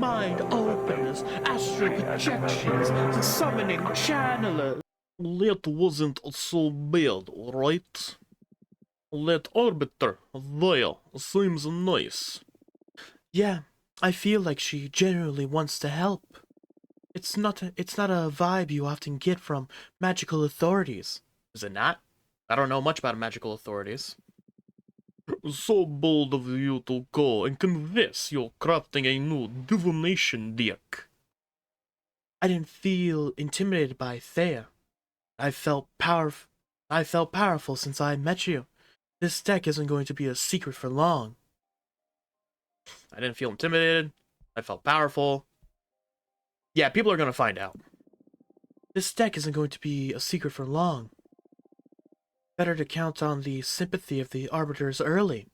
mind openers, astral projections, the summoning channelers. That wasn't so bad, right? That arbiter there seems nice. Yeah, I feel like she genuinely wants to help. It's not a vibe you often get from magical authorities. Is it not? I don't know much about magical authorities. So bold of you to go and confess you're crafting a new divination deck. I didn't feel intimidated by Thea. I felt powerful. I felt powerful since I met you. This deck isn't going to be a secret for long. I didn't feel intimidated. I felt powerful. Yeah, people are gonna find out. This deck isn't going to be a secret for long. Better to count on the sympathy of the arbiters early.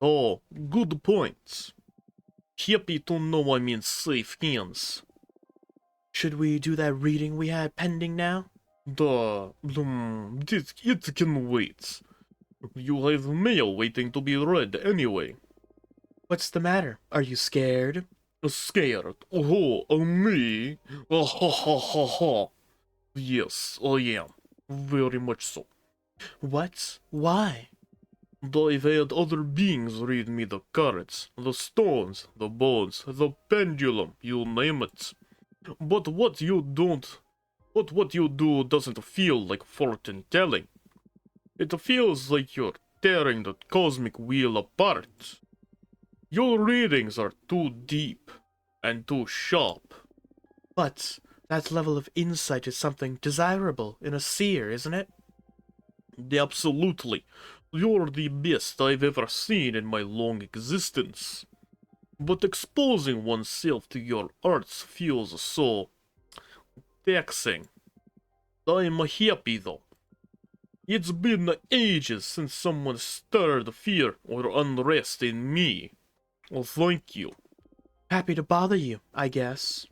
Oh, good points. Happy to know I'm in safe hands. Should we do that reading we had pending now? It can wait. You have mail waiting to be read anyway. What's the matter? Are you scared? Scared? Oh, me? Ha ha ha ha. Yes, I am. Very much so. What? Why? I've had other beings read me the cards, the stones, the bones, the pendulum, you name it. But what you do doesn't feel like fortune telling. It feels like you're tearing the cosmic wheel apart. Your readings are too deep and too sharp. But that level of insight is something desirable in a seer, isn't it? Absolutely. You're the best I've ever seen in my long existence. But exposing oneself to your arts feels so taxing. I'm happy though. It's been ages since someone stirred fear or unrest in me. Well, thank you. Happy to bother you, I guess.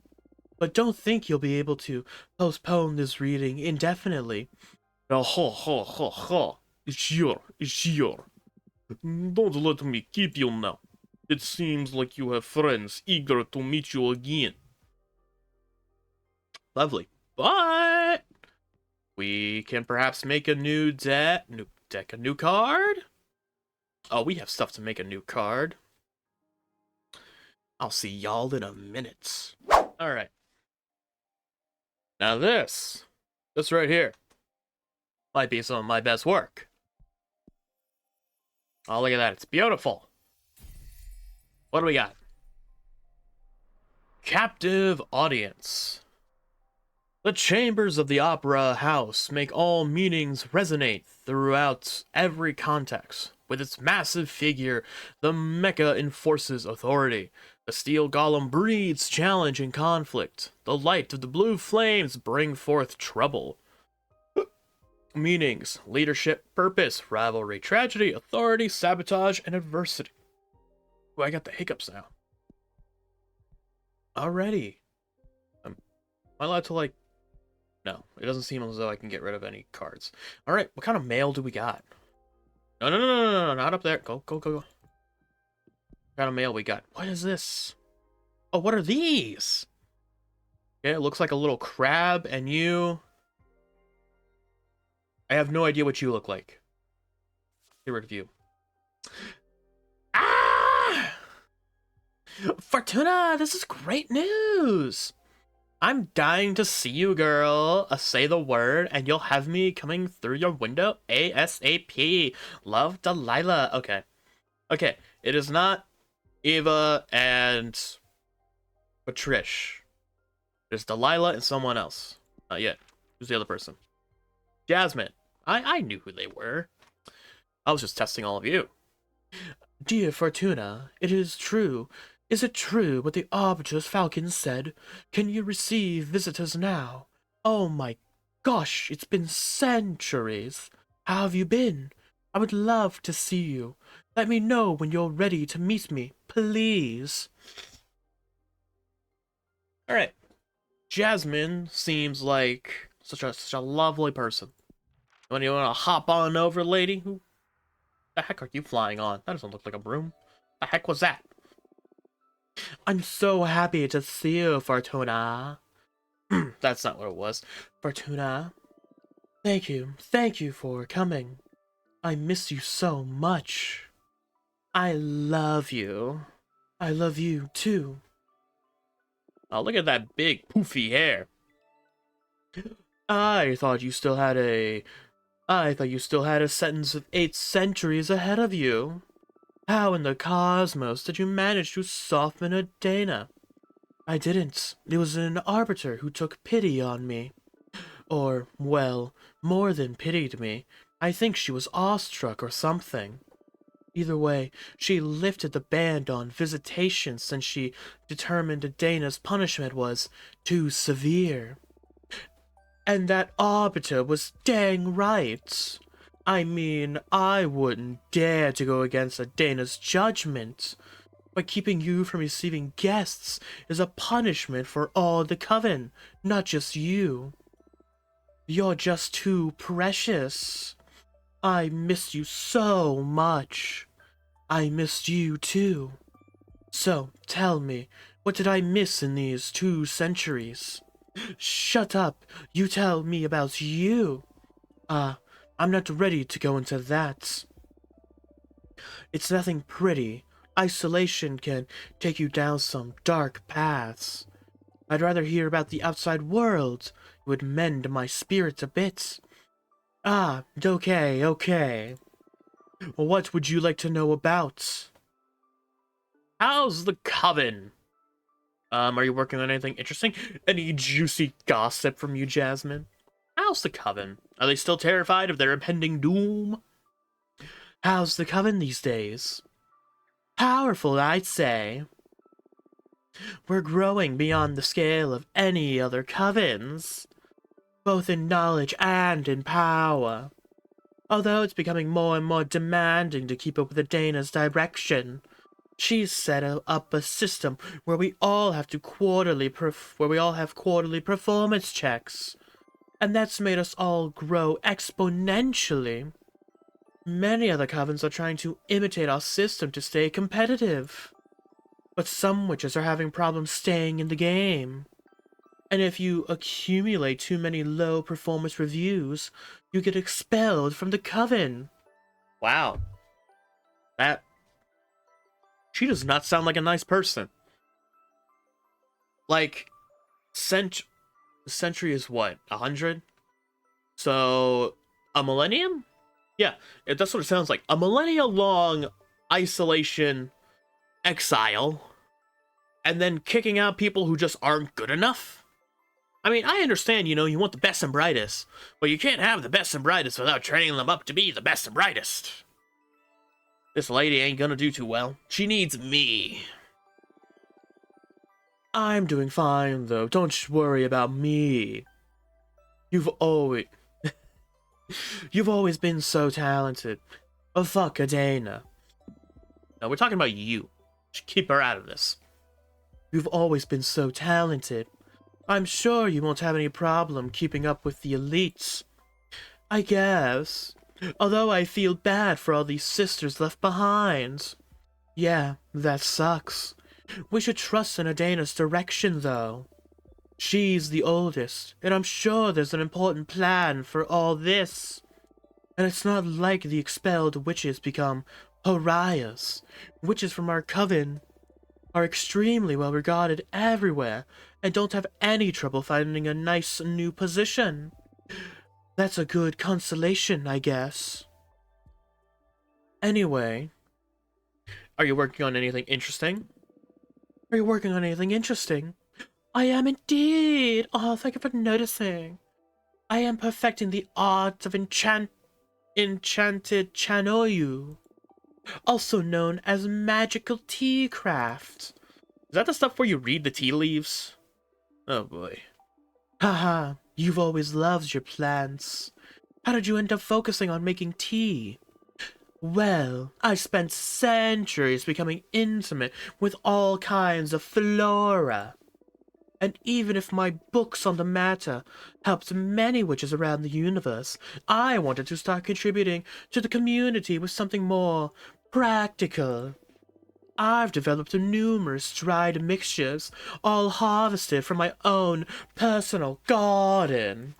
But don't think you'll be able to postpone this reading indefinitely. Ha ha ha ha. Sure. Don't let me keep you now. It seems like you have friends eager to meet you again. Lovely. But we can perhaps make a new deck, a new card? Oh, we have stuff to make a new card. I'll see y'all in a minute. Alright. Now this right here, might be some of my best work. Oh, look at that. It's beautiful. What do we got? Captive audience. The chambers of the opera house make all meanings resonate throughout every context. With its massive figure, the mecha enforces authority. The steel golem breeds challenge and conflict. The light of the blue flames bring forth trouble. Meanings: leadership, purpose, rivalry, tragedy, authority, sabotage, and adversity. Ooh, I got the hiccups now. Alrighty. Am I allowed to, like... No, it doesn't seem as though I can get rid of any cards. Alright, what kind of mail do we got? No, not up there. Go. What kind of mail we got? What is this? Oh, what are these? Okay, it looks like a little crab, and you... I have no idea what you look like. Get rid of you. Ah! Fortuna, this is great news! I'm dying to see you, girl. Say the word, and you'll have me coming through your window ASAP. Love, Delilah. Okay, it is not Eva and Patrish. There's Delilah and someone else. Not yet. Who's the other person? Jasmine. I knew who they were. I was just testing all of you. Dear Fortuna, it is true. Is it true what the Arbitr's Falcon said? Can you receive visitors now? Oh my gosh, it's been centuries. How have you been? I would love to see you. Let me know when you're ready to meet me, please. Alright. Jasmine seems like such a lovely person. When you want to hop on over, lady? Who the heck are you flying on? That doesn't look like a broom. The heck was that? I'm so happy to see you, Fortuna. That's not what it was. Fortuna, thank you for coming. I miss you so much. I love you. I love you too. Oh, look at that big poofy hair. I thought you still had a I thought you still had a sentence of 8 centuries ahead of you. How in the cosmos did you manage to soften a Dana? I didn't. It was an arbiter who took pity on me. Or, well, more than pitied me. I think she was awestruck or something. Either way, she lifted the ban on visitation since she determined Dana's punishment was too severe. And that arbiter was dang right. I mean, I wouldn't dare to go against a Dana's judgment, but keeping you from receiving guests is a punishment for all the coven, not just you. You're just too precious. I missed you so much. I missed you too. So, tell me, what did I miss in these 2 centuries? Shut up! You tell me about you! I'm not ready to go into that. It's nothing pretty. Isolation can take you down some dark paths. I'd rather hear about the outside world. It would mend my spirit a bit. Okay. What would you like to know about? How's the coven? Are you working on anything interesting? Any juicy gossip from you, Jasmine? How's the coven? Are they still terrified of their impending doom? How's the coven these days? Powerful, I'd say. We're growing beyond the scale of any other covens, both in knowledge and in power. Although it's becoming more and more demanding to keep up with the Dana's direction, she's set up a system where we all have quarterly performance checks, and that's made us all grow exponentially. Many other covens are trying to imitate our system to stay competitive, but some witches are having problems staying in the game. And if you accumulate too many low performance reviews, you get expelled from the coven. Wow. That... She does not sound like a nice person. Like, century is what? 100? So, a millennium? Yeah, that's what it sounds like. A millennia-long isolation, exile, and then kicking out people who just aren't good enough? I mean, I understand, you want the best and brightest, but you can't have the best and brightest without training them up to be the best and brightest. This lady ain't gonna do too well. She needs me. I'm doing fine, though. Don't worry about me. You've always... You've always been so talented. Oh, fuck, Adana. No, we're talking about you. Just keep her out of this. You've always been so talented. I'm sure you won't have any problem keeping up with the elites. I guess. Although I feel bad for all these sisters left behind. Yeah, that sucks. We should trust in Adana's direction, though. She's the oldest, and I'm sure there's an important plan for all this. And it's not like the expelled witches become pariahs. Witches from our coven are extremely well regarded everywhere, and don't have any trouble finding a nice new position. That's a good consolation, I guess. Anyway, are you working on anything interesting? Are you working on anything interesting? I am indeed! Oh, thank you for noticing. I am perfecting the art of enchanted chanoyu, also known as magical tea craft. Is that the stuff where you read the tea leaves? Oh boy. Haha, you've always loved your plants. How did you end up focusing on making tea? Well, I spent centuries becoming intimate with all kinds of flora. And even if my books on the matter helped many witches around the universe, I wanted to start contributing to the community with something more practical. I've developed numerous dried mixtures, all harvested from my own personal garden.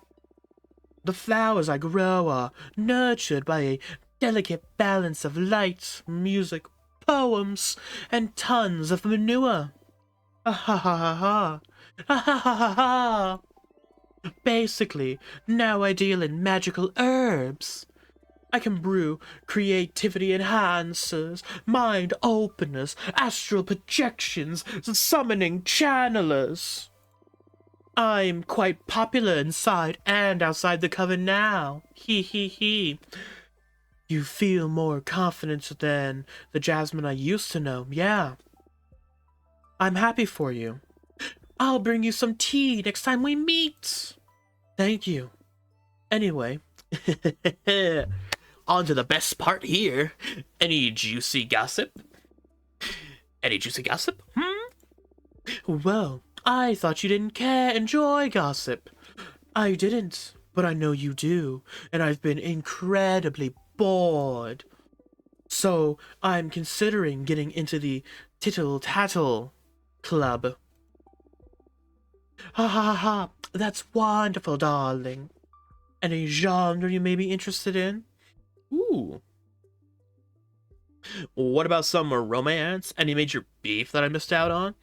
The flowers I grow are nurtured by a delicate balance of light, music, poems, and tons of manure. Ha ha ha ha ha. Ha ha ha ha ha. Basically, now I deal in magical herbs. I can brew creativity enhancers, mind openers, astral projections, summoning channelers. I'm quite popular inside and outside the coven now. Hee hee hee. You feel more confident than the Jasmine I used to know, yeah. I'm happy for you. I'll bring you some tea next time we meet. Thank you. Anyway, on to the best part here. Any juicy gossip? Any juicy gossip? Well, I thought you didn't enjoy gossip. I didn't, but I know you do, and I've been incredibly bored. So I'm considering getting into the tittle-tattle club. Ha ha ha ha, that's wonderful, darling. Any genre you may be interested in? Ooh. What about some romance? Any major beef that I missed out on?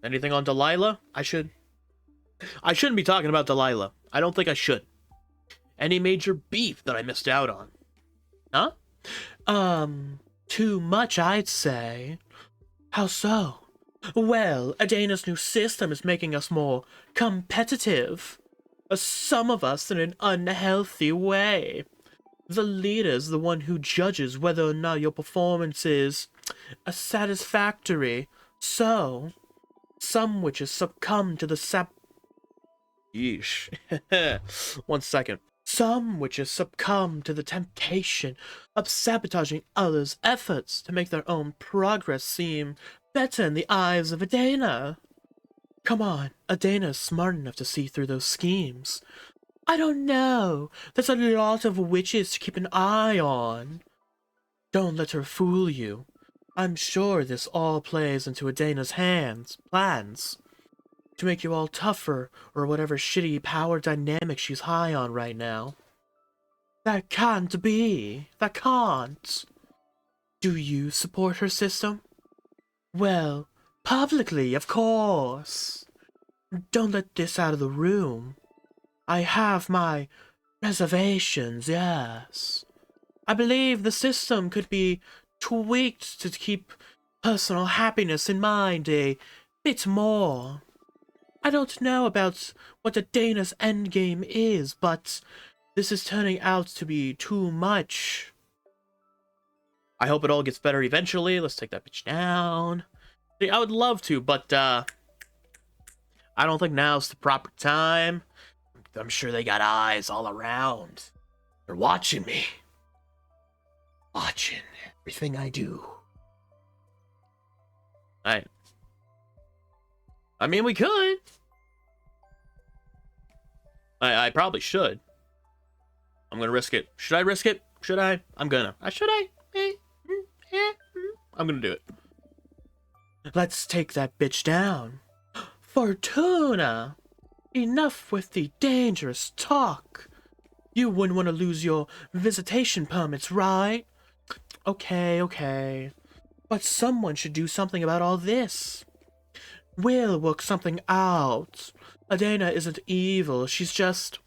Anything on Delilah? I shouldn't be talking about Delilah. I don't think I should. Any major beef that I missed out on? Huh? Too much, I'd say. How so? Well, Adana's new system is making us more competitive. Some of us in an unhealthy way. The leader's the one who judges whether or not your performance is satisfactory. So, some witches succumb to the Yeesh. 1 second. Some witches succumb to the temptation of sabotaging others' efforts to make their own progress seem better in the eyes of Adana. Come on, Adana's smart enough to see through those schemes. I don't know. There's a lot of witches to keep an eye on. Don't let her fool you. I'm sure this all plays into Adana's plans. To make you all tougher, or whatever shitty power dynamic she's high on right now. That can't be. That can't. Do you support her system? Well, publicly, of course. Don't let this out of the room. I have my reservations, yes. I believe the system could be tweaked to keep personal happiness in mind a bit more. I don't know about what Adana's endgame is, but this is turning out to be too much. I hope it all gets better eventually. Let's take that bitch down. See, I would love to, but I don't think now's the proper time. I'm sure they got eyes all around. They're watching me. Watching everything I do. I mean, we could. I probably should. I'm gonna risk it. Should I risk it? Should I? I'm gonna. Should I? I'm gonna do it. Let's take that bitch down. Fortuna! Enough with the dangerous talk. You wouldn't want to lose your visitation permits, right? Okay. But someone should do something about all this. We'll work something out. Adana isn't evil, she's just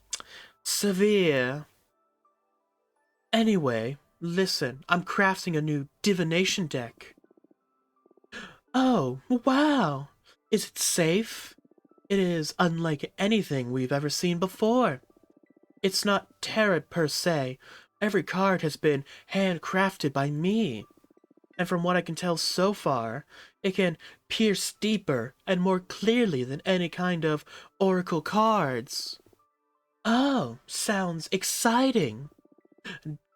severe. Anyway, listen, I'm crafting a new divination deck. Oh, wow. Is it safe? It is unlike anything we've ever seen before. It's not tarot per se. Every card has been handcrafted by me. And from what I can tell so far, it can pierce deeper and more clearly than any kind of oracle cards. Oh, sounds exciting.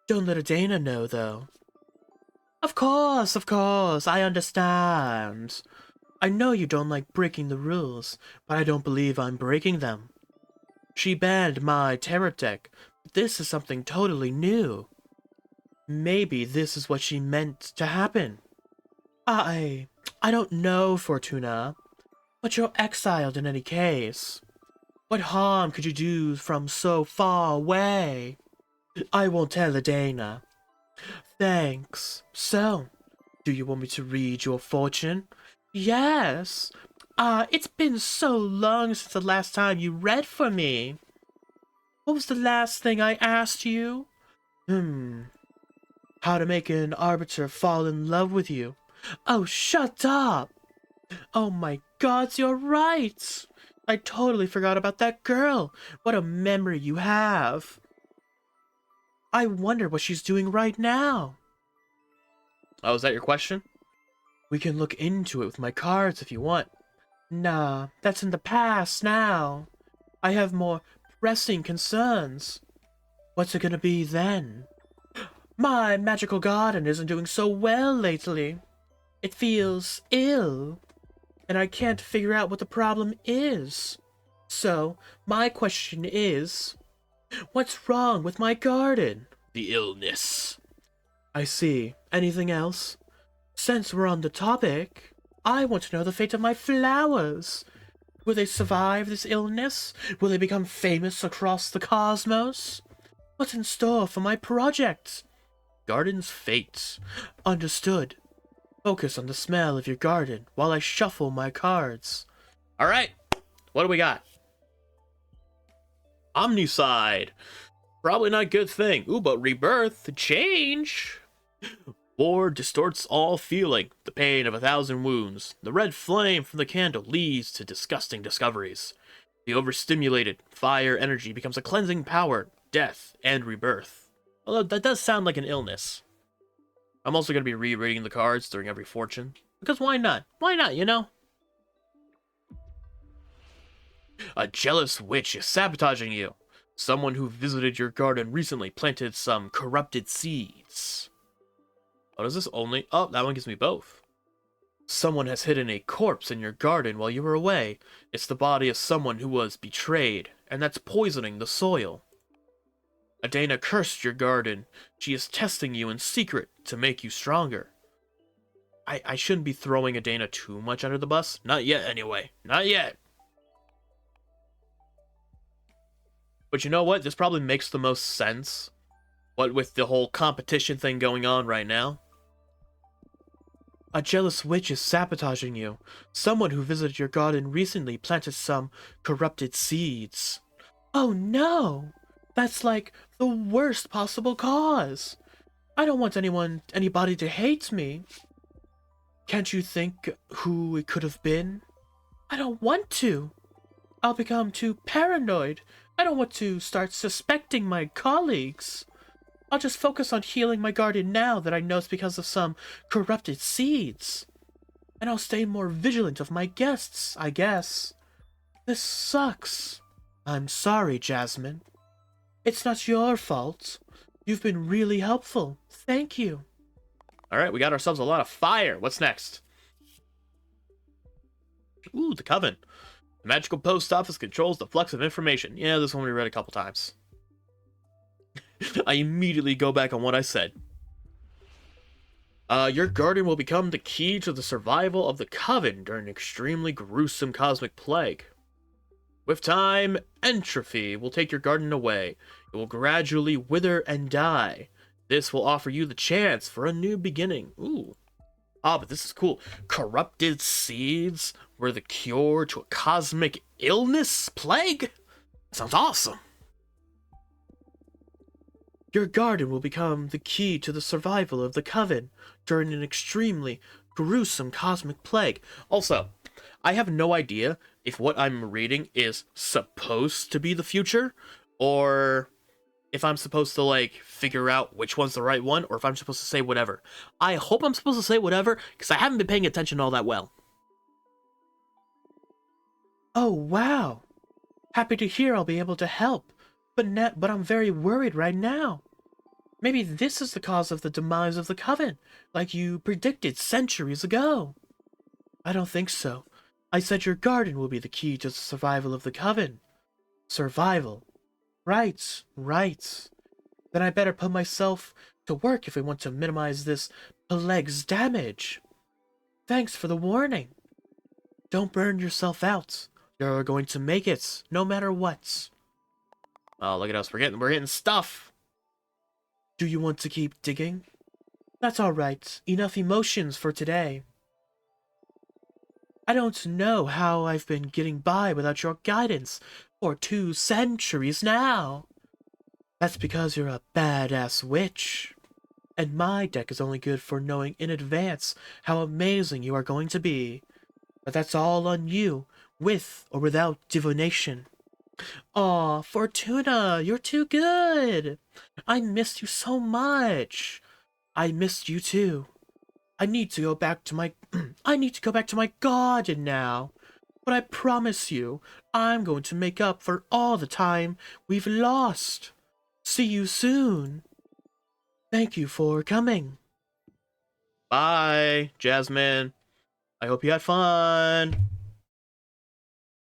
Don't let Adana know, though. Of course, I understand. I know you don't like breaking the rules, but I don't believe I'm breaking them. She banned my tarot deck, but this is something totally new. Maybe this is what she meant to happen. I I don't know, Fortuna, but you're exiled in any case. What harm could you do from so far away? I won't tell Adana. Thanks. So, do you want me to read your fortune? Yes. It's been so long since the last time you read for me. What was the last thing I asked you? How to make an arbiter fall in love with you. Oh, shut up! Oh my god, you're right! I totally forgot about that girl. What a memory you have. I wonder what she's doing right now. Oh, is that your question? We can look into it with my cards if you want. Nah, that's in the past now. I have more pressing concerns. What's it gonna be then? My magical garden isn't doing so well lately. It feels ill, and I can't figure out what the problem is. So, my question is, what's wrong with my garden? The illness. I see. Anything else? Since we're on the topic, I want to know the fate of my flowers. Will they survive this illness? Will they become famous across the cosmos? What's in store for my project? Garden's fate. Understood. Focus on the smell of your garden while I shuffle my cards. Alright, what do we got? Omnicide. Probably not a good thing. Ooh, but rebirth, change. War distorts all feeling, the pain of 1,000 wounds. The red flame from the candle leads to disgusting discoveries. The overstimulated fire energy becomes a cleansing power, death, and rebirth. Although that does sound like an illness. I'm also going to be rereading the cards during every fortune. Because why not? Why not, you know? A jealous witch is sabotaging you. Someone who visited your garden recently planted some corrupted seeds. Oh, does this only... Oh, that one gives me both. Someone has hidden a corpse in your garden while you were away. It's the body of someone who was betrayed, and that's poisoning the soil. Adana cursed your garden. She is testing you in secret to make you stronger. I shouldn't be throwing Adana too much under the bus. Not yet, anyway. Not yet. But you know what? This probably makes the most sense. What with the whole competition thing going on right now. A jealous witch is sabotaging you. Someone who visited your garden recently planted some corrupted seeds. Oh no! That's like the worst possible cause. I don't want anybody to hate me. Can't you think who it could have been? I don't want to. I'll become too paranoid. I don't want to start suspecting my colleagues. I'll just focus on healing my garden now that I know it's because of some corrupted seeds. And I'll stay more vigilant of my guests, I guess. This sucks. I'm sorry, Jasmine. It's not your fault. You've been really helpful. Thank you. Alright, we got ourselves a lot of fire. What's next? Ooh, the coven. The magical post office controls the flux of information. Yeah, this one we read a couple times. I immediately go back on what I said. Your garden will become the key to the survival of the coven during an extremely gruesome cosmic plague. With time, entropy will take your garden away. It will gradually wither and die. This will offer you the chance for a new beginning. Ooh. Ah, but this is cool. Corrupted seeds were the cure to a cosmic illness plague? Sounds awesome. Your garden will become the key to the survival of the coven during an extremely gruesome cosmic plague. Also, I have no idea if what I'm reading is supposed to be the future, or if I'm supposed to, like, figure out which one's the right one, or if I'm supposed to say whatever. I hope I'm supposed to say whatever, because I haven't been paying attention all that well. Oh, wow. Happy to hear I'll be able to help, but I'm very worried right now. Maybe this is the cause of the demise of the coven, like you predicted centuries ago. I don't think so. I said your garden will be the key to the survival of the coven. Survival. Right. Then I better put myself to work if we want to minimize this plague's damage. Thanks for the warning. Don't burn yourself out. You're going to make it, no matter what. Oh, look at us. We're getting stuff. Do you want to keep digging? That's alright. Enough emotions for today. I don't know how I've been getting by without your guidance for 2 centuries now. That's because you're a badass witch. And my deck is only good for knowing in advance how amazing you are going to be. But that's all on you, with or without divination. Aw, Fortuna, you're too good! I missed you so much. I missed you too. I need to go back to my I need to go back to my garden now. But I promise you, I'm going to make up for all the time we've lost. See you soon. Thank you for coming. Bye, Jasmine. I hope you had fun.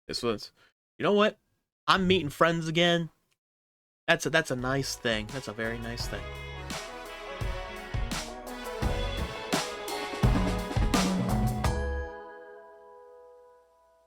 This was, you know what? I'm meeting friends again. That's a nice thing. That's a very nice thing.